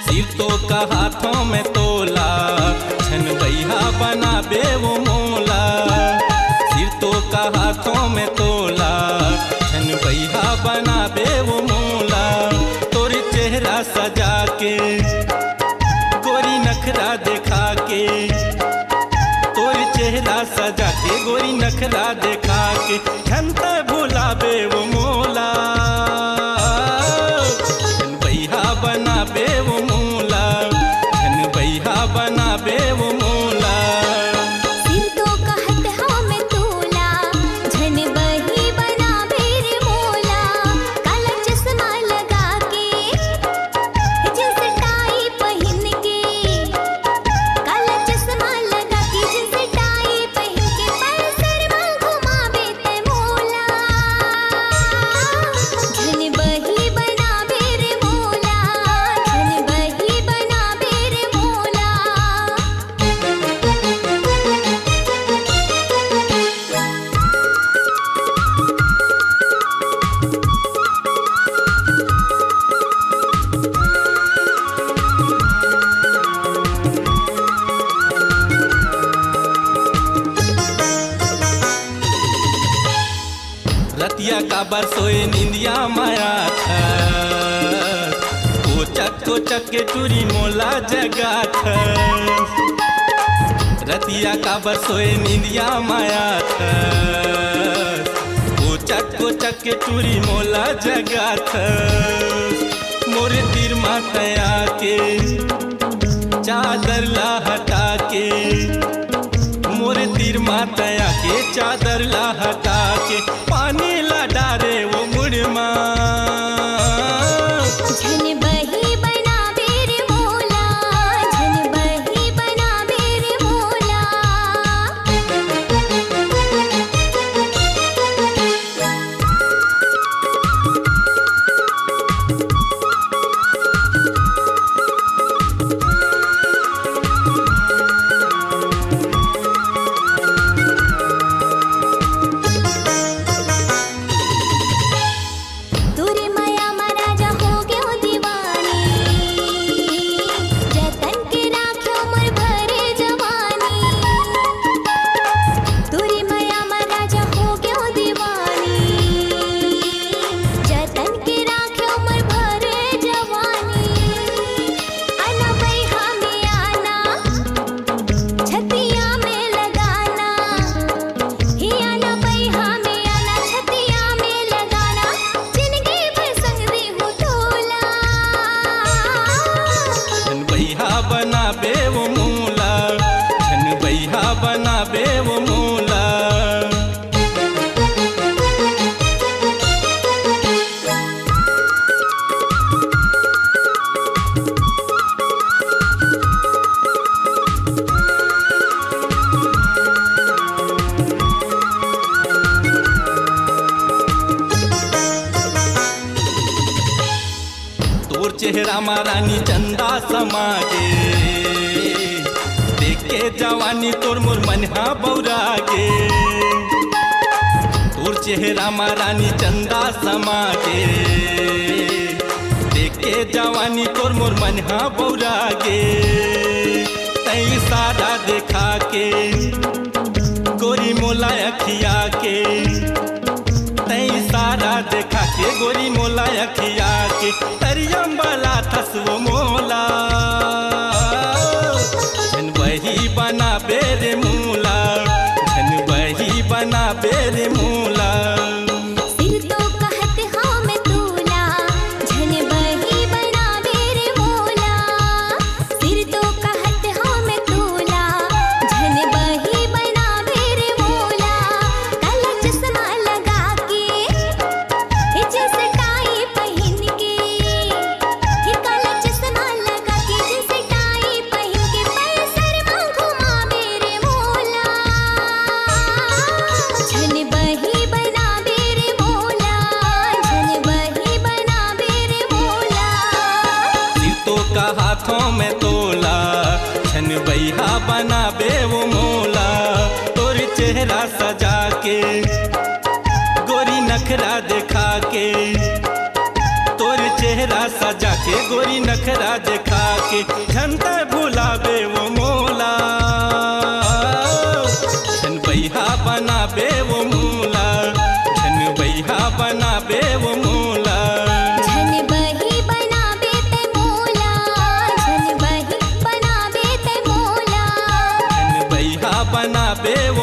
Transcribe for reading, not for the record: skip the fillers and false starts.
सिर तो का हाथों में तोला, छन बैहा बनाबे वो मोला। सिर तो का हाथों में तोला, छन बैहा बनाबे वो मोला। तोरी चेहरा सजा के, गोरी नखरा दिखा के, तोरी चेहरा सजा के, गोरी नखरा दिखा के, छन ते भुलाबे वो मोला। छन बैहा बनाबे वो मोला, छन बैहा बनाबे वो मोला। सिर तो कहत हमें तोला, झन बही बनाबे रे मोला। काला चश्मा लगा के, जींस टाई पहन के, काला चश्मा लगा के, जींस टाई पहन के, पल्सर में घुमाबे ते मोला। झन बही बनाबे रे मोला, झन बही बनाबे रे मोला। रतिया का बरसोए निंदिया माया था, कोचक के टूरी मोला जगा था। रतिया का बरसोए निंदिया माया था, कोचक के टूरी मोला जगा था। मोरे तीर मातया के, चादर ला हटा के, मोरे तीर मातया के, चादर ला हटा के, पानी ला डारे वो मुड़मा। झन बही बनाबे रे मोला, झन बही बनाबे रे मोला। तोरे माया मा राजा हो गयो दीवानी, जतन के राख्यो मोर भरे जवानी। तोरे माया मा राजा हो गयो दीवानी, जतन के राख्यो मोर भरे जवानी। आना बैहा में आना, छतिया में लगाना, ही आना बैहा में आना, छतिया में लगाना। जिंदगी भर संग देहूं तोला। छन बैहा बनाबे वो मोला, छन बैहा बनाबे वो मोला। तोर चेहरा मा रानी चंदा समा गे, देख के जवानी तोर मोर मनहा बौरा गे। तोर चेहरा मा रानी चंदा समा गे, देख के जवानी तोर मोर मनहा बौरा गे। तई सारा देखा के, गोरी मोला अखिया के, तई सारा देखा के, गोरी मोला अखिया के, तरियम वाला थस वो मोला। झन वही बनाबे रे मोला, झन वही बनाबे रे मोला। सिर तो कहत हमें तोला, झन बही हाथों में तोला छन बैहा बनाबे वो मोला तोर चेहरा सजा के गोरी नखरा दिखा के तोर चेहरा सजा के गोरी नखरा दिखा के झंडा भुलाबे वो मोला छन बैहा बनाबे वो मोला छन बैहा बनाबे वो मोला झन बही बनाबे ते मोला झन बही बनाबे ते मोला छन बैहा बनाबे वो